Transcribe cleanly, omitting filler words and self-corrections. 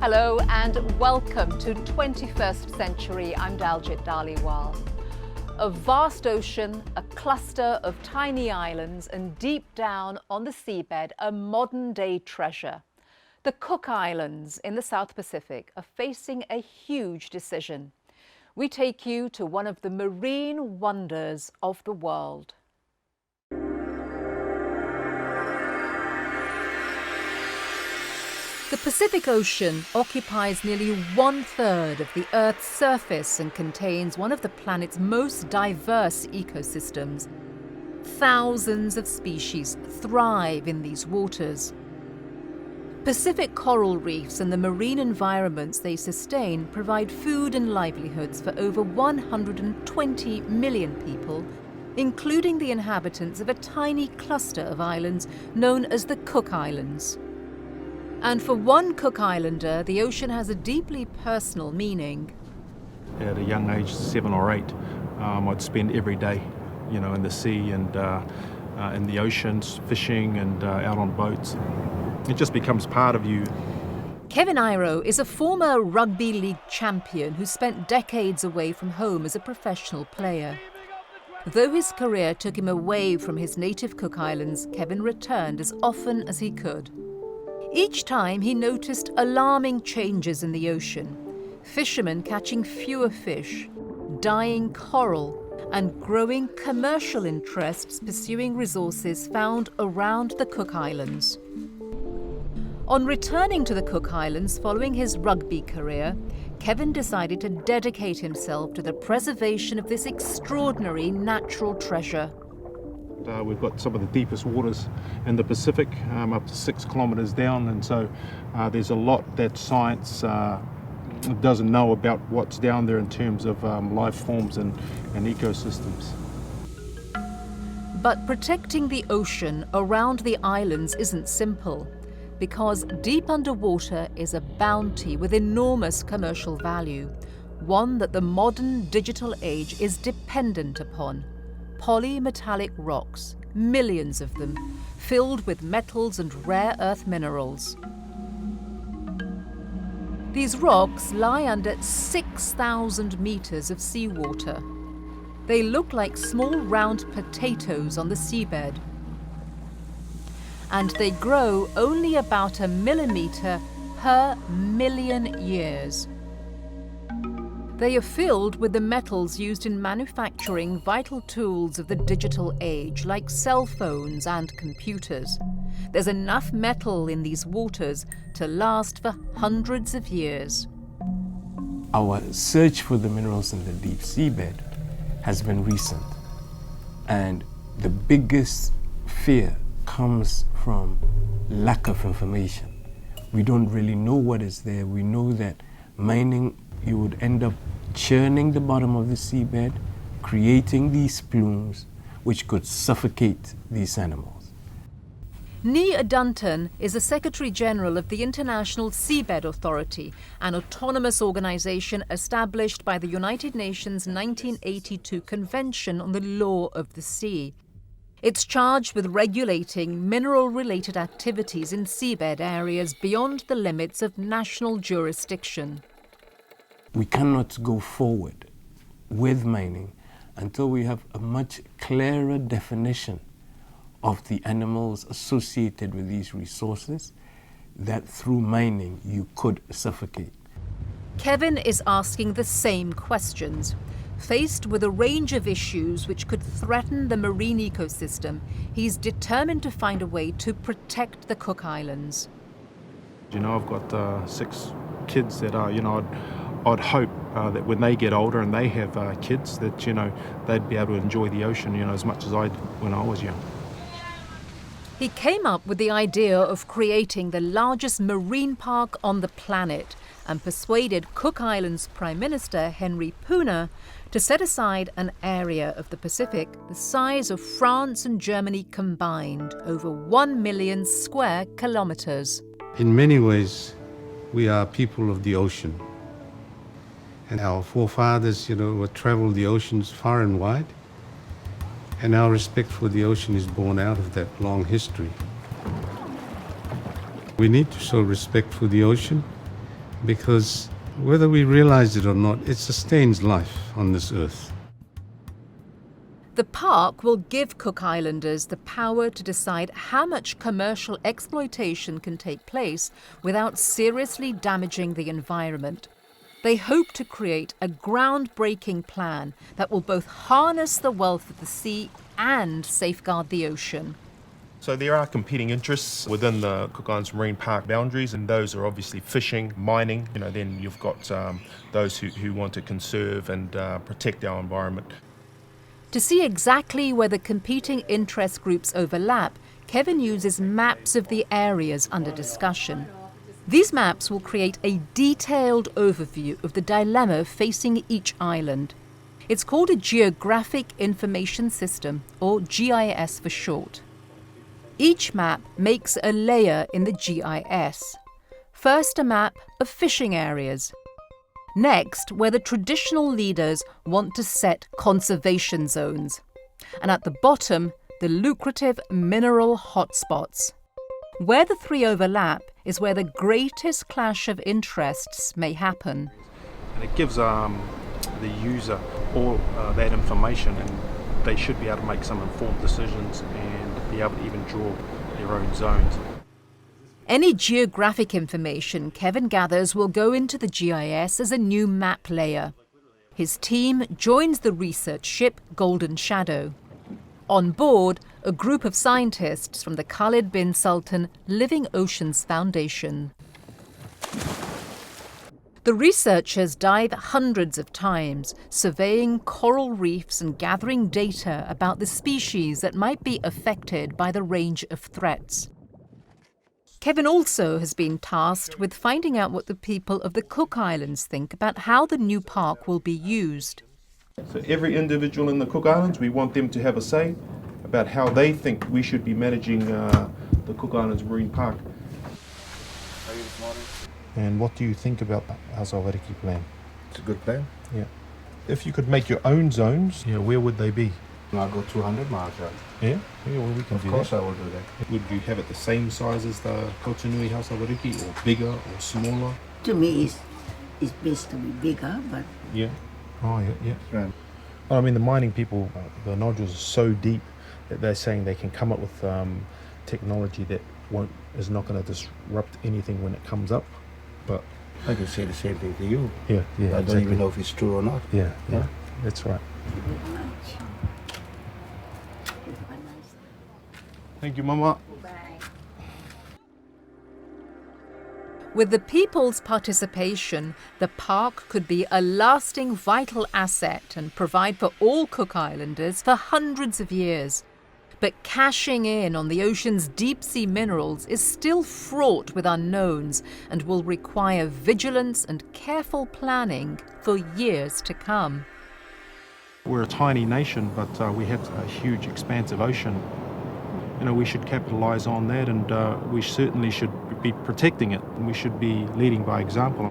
Hello and welcome to 21st Century. I'm Daljit Dhaliwal. A vast ocean, a cluster of tiny islands, and deep down on the seabed, a modern-day treasure. The Cook Islands in the South Pacific are facing a huge decision. We take you to one of the marine wonders of the world. The Pacific Ocean occupies nearly 1/3 of the Earth's surface and contains one of the planet's most diverse ecosystems. Thousands of species thrive in these waters. Pacific coral reefs and the marine environments they sustain provide food and livelihoods for over 120 million people, including the inhabitants of a tiny cluster of islands known as the Cook Islands. And for one Cook Islander, the ocean has a deeply personal meaning. At a young age, 7 or 8, I'd spend every day, in the sea and in the oceans, fishing and out on boats. It just becomes part of you. Kevin is a former rugby league champion who spent decades away from home as a professional player. Though his career took him away from his native Cook Islands, Kevin returned as often as he could. Each time he noticed alarming changes in the ocean. Fishermen catching fewer fish, dying coral, and growing commercial interests pursuing resources found around the Cook Islands. On returning to the Cook Islands following his rugby career, Kevin decided to dedicate himself to the preservation of this extraordinary natural treasure. We've got some of the deepest waters in the Pacific, up to 6 kilometres down, and so there's a lot that science doesn't know about what's down there in terms of life forms and ecosystems. But protecting the ocean around the islands isn't simple, because deep underwater is a bounty with enormous commercial value, one that the modern digital age is dependent upon. Polymetallic rocks, millions of them, filled with metals and rare earth minerals. These rocks lie under 6,000 meters of seawater. They look like small round potatoes on the seabed. And they grow only about a millimeter per million years. They are filled with the metals used in manufacturing vital tools of the digital age, like cell phones and computers. There's enough metal in these waters to last for hundreds of years. Our search for the minerals in the deep seabed has been recent. And the biggest fear comes from lack of information. We don't really know what is there. We know that mining, you would end up churning the bottom of the seabed, creating these plumes which could suffocate these animals. Nia Dunton is the Secretary General of the International Seabed Authority, an autonomous organization established by the United Nations 1982 Convention on the Law of the Sea. It's charged with regulating mineral-related activities in seabed areas beyond the limits of national jurisdiction. We cannot go forward with mining until we have a much clearer definition of the animals associated with these resources that through mining you could suffocate. Kevin is asking the same questions. Faced with a range of issues which could threaten the marine ecosystem, he's determined to find a way to protect the Cook Islands. I've got 6 kids that are, I'd hope that when they get older and they have kids that, they'd be able to enjoy the ocean, as much as I did when I was young. He came up with the idea of creating the largest marine park on the planet and persuaded Cook Islands Prime Minister Henry Puna to set aside an area of the Pacific the size of France and Germany combined, over 1 million square kilometers. In many ways, we are people of the ocean. And our forefathers, traveled the oceans far and wide. And our respect for the ocean is born out of that long history. We need to show respect for the ocean because whether we realize it or not, it sustains life on this earth. The park will give Cook Islanders the power to decide how much commercial exploitation can take place without seriously damaging the environment. They hope to create a groundbreaking plan that will both harness the wealth of the sea and safeguard the ocean. So there are competing interests within the Cook Islands Marine Park boundaries, and those are obviously fishing, mining. Then you've got those who want to conserve and protect our environment. To see exactly where the competing interest groups overlap, Kevin uses maps of the areas under discussion. These maps will create a detailed overview of the dilemma facing each island. It's called a Geographic Information System, or GIS for short. Each map makes a layer in the GIS. First, a map of fishing areas. Next, where the traditional leaders want to set conservation zones. And at the bottom, the lucrative mineral hotspots. Where the three overlap is where the greatest clash of interests may happen. And it gives the user all that information, and they should be able to make some informed decisions and be able to even draw their own zones. Any geographic information Kevin gathers will go into the GIS as a new map layer. His team joins the research ship Golden Shadow. On board, a group of scientists from the Khalid bin Sultan Living Oceans Foundation. The researchers dive hundreds of times, surveying coral reefs and gathering data about the species that might be affected by the range of threats. Kevin also has been tasked with finding out what the people of the Cook Islands think about how the new park will be used. So every individual in the Cook Islands, we want them to have a say about how they think we should be managing the Cook Islands Marine Park. And what do you think about the Hasawariki plan? It's a good plan. Yeah. If you could make your own zones, where would they be? I'll go 200 miles out. Yeah, well, we can Of do course that. I will do that. Would you have it the same size as the Kotunui Hasawariki, or bigger or smaller? To me, it's best to be bigger, but Yeah. Oh, yeah. Right. I mean, the mining people, the nodules are so deep that they're saying they can come up with technology that is not going to disrupt anything when it comes up. But I can say the same thing to you. yeah, I don't even know if it's true or not. Yeah, Yeah. that's right. very much. Have a nice Thank you, Mama. Bye. With the people's participation, the park could be a lasting vital asset and provide for all Cook Islanders for hundreds of years. But cashing in on the ocean's deep-sea minerals is still fraught with unknowns and will require vigilance and careful planning for years to come. We're a tiny nation, but we have a huge expansive ocean. We should capitalise on that, and we certainly should be protecting it, and we should be leading by example.